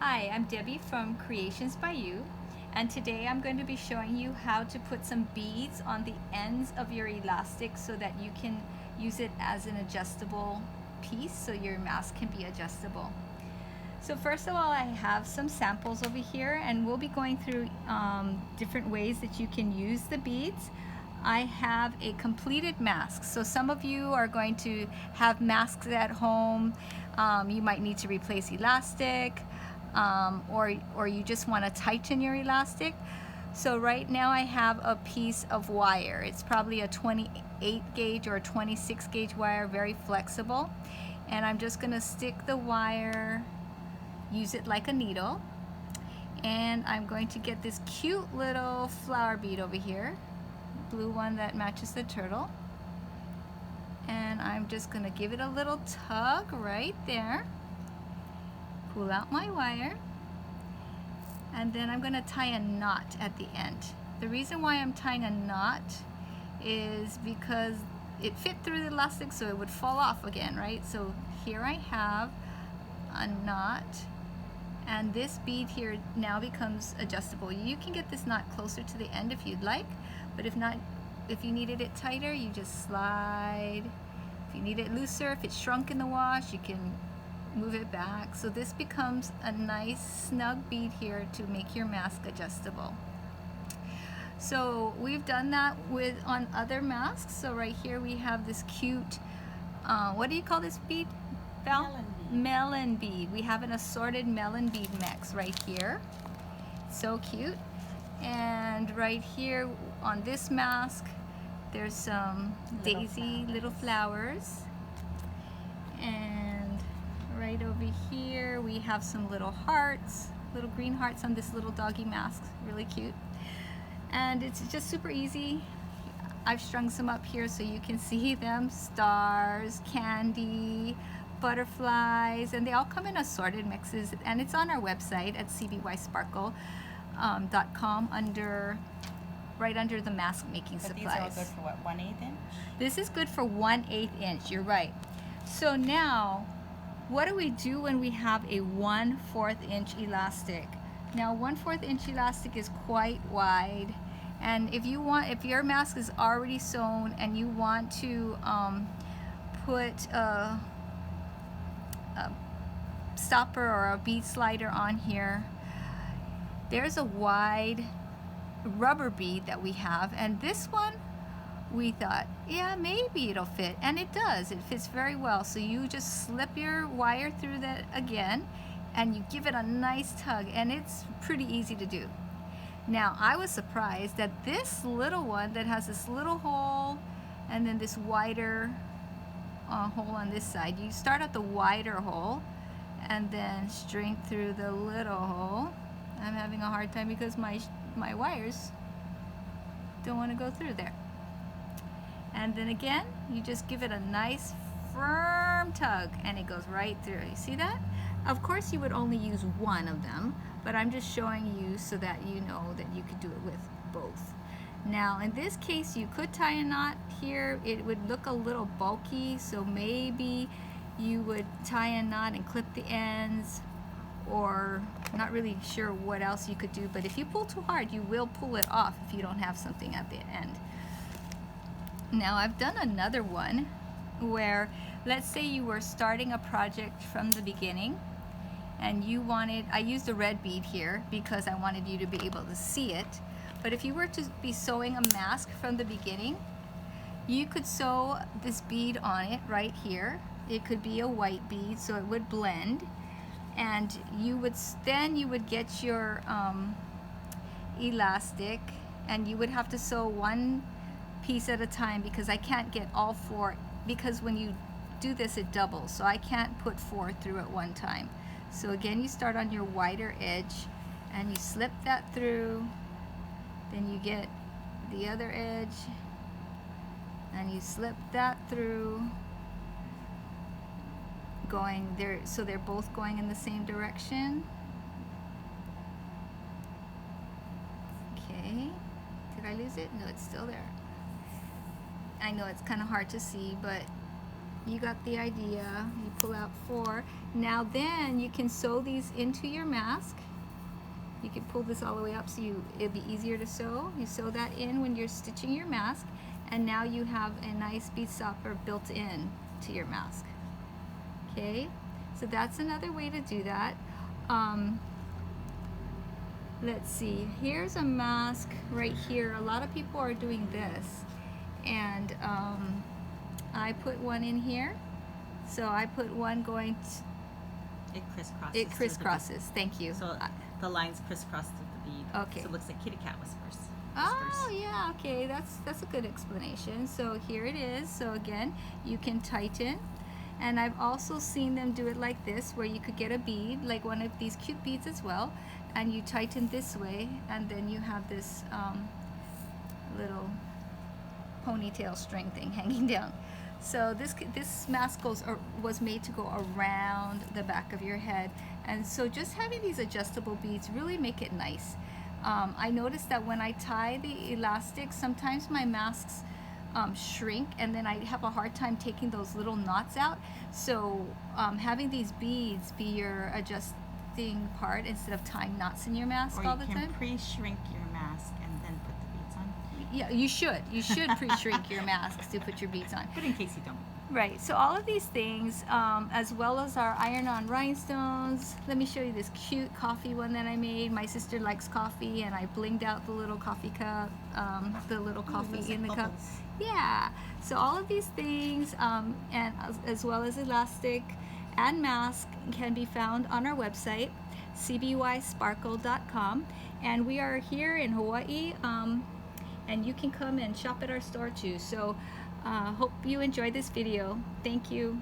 Hi, I'm Debbie from Creations by You, and today I'm going to be showing you how to put some beads on the ends of your elastic so that you can use it as an adjustable piece so your mask can be adjustable. So first of all, I have some samples over here, and we'll be going through different ways that you can use the beads. I have a completed mask. So some of you are going to have masks at home. You might need to replace elastic, or you just want to tighten your elastic. So right now I have a piece of wire. It's probably a 28 gauge or a 26 gauge wire, very flexible. And I'm just going to stick the wire, use it like a needle, and I'm going to get this cute little flower bead over here, blue one that matches the turtle, and I'm just going to give it a little tug right there, pull out my wire, and then I'm going to tie a knot at the end. The reason why I'm tying a knot is because it fit through the elastic, so it would fall off again, right? So here I have a knot, and this bead here now becomes adjustable. You can get this knot closer to the end if you'd like, but if not, if you needed it tighter, you just slide. If you need it looser, if it's shrunk in the wash, you can move it back. So this becomes a nice snug bead here to make your mask adjustable. So we've done that on other masks. So right here we have this cute, what do you call this bead, Val? Melon bead. Melon bead. We have an assorted melon bead mix right here. So cute. And right here on this mask, there's some daisy little flowers. And right over here we have some little hearts, little green hearts on this little doggy mask. Really cute. And it's just super easy. I've strung some up here so you can see them. Stars, candy, butterflies, and they all come in assorted mixes, and it's on our website at cbysparkle.com right under the mask making supplies. These are all good for what, 1/8 inch? This is good for 1/8 inch, you're right. So now, what do we do when we have a 1/4 inch elastic? Now 1/4 inch elastic is quite wide, and if your mask is already sewn and you want to put a stopper or a bead slider on here, there's a wide rubber bead that we have, and this one we thought, yeah, maybe it'll fit, and it does. It fits very well. So you just slip your wire through that again, and you give it a nice tug, and it's pretty easy to do. Now I was surprised that this little one that has this little hole and then this wider hole on this side, you start at the wider hole and then string through the little hole. I'm having a hard time because my wires don't want to go through there. And then again, you just give it a nice firm tug and it goes right through. You see that? Of course you would only use one of them, but I'm just showing you so that you know that you could do it with both. Now in this case you could tie a knot here. It would look a little bulky, so maybe you would tie a knot and clip the ends, or not really sure what else you could do, but if you pull too hard you will pull it off if you don't have something at the end. Now I've done another one where, let's say you were starting a project from the beginning and you wanted, I used a red bead here because I wanted you to be able to see it, but if you were to be sewing a mask from the beginning, you could sew this bead on it right here. It could be a white bead so it would blend, and you would get your elastic, and you would have to sew one piece at a time because I can't get all four, because when you do this it doubles, so I can't put 4 through at one time. So again, you start on your wider edge and you slip that through, then you get the other edge and you slip that through, going there, so they're both going in the same direction. Okay, did I lose it? No, it's still there. I know it's kind of hard to see, but You got the idea. You pull out 4. Now then you can sew these into your mask. You can pull this all the way up so it'll be easier to sew. You sew that in when you're stitching your mask, and now you have a nice bead stopper built in to your mask. Okay, so that's another way to do that. Let's see, here's a mask right here. A lot of people are doing this, and I put one in here. So I put one going to, it crisscrosses. it crisscrosses. Thank you. So the lines crisscross with the bead. Okay. So it looks like kitty cat whispers. Oh yeah, okay, that's a good explanation. So here it is. So again, you can tighten, and I've also seen them do it like this, where you could get a bead, like one of these cute beads as well, and you tighten this way, and then you have this little ponytail string thing hanging down. So this mask was made to go around the back of your head, and so just having these adjustable beads really make it nice. I noticed that when I tie the elastic, sometimes my masks shrink, and then I have a hard time taking those little knots out. So having these beads be your adjusting part instead of tying knots in your mask all the time. Or you can pre-shrink your mask and then put the beads on. Yeah, you should. You should pre-shrink your masks to put your beads on. But in case you don't. Right, so all of these things, as well as our iron-on rhinestones. Let me show you this cute coffee one that I made. My sister likes coffee, and I blinged out the little coffee cup, the little coffee in the cup. Yeah, so all of these things, and as well as elastic and mask, can be found on our website, cbysparkle.com, and we are here in Hawaii, and you can come and shop at our store too. So hope you enjoyed this video. Thank you.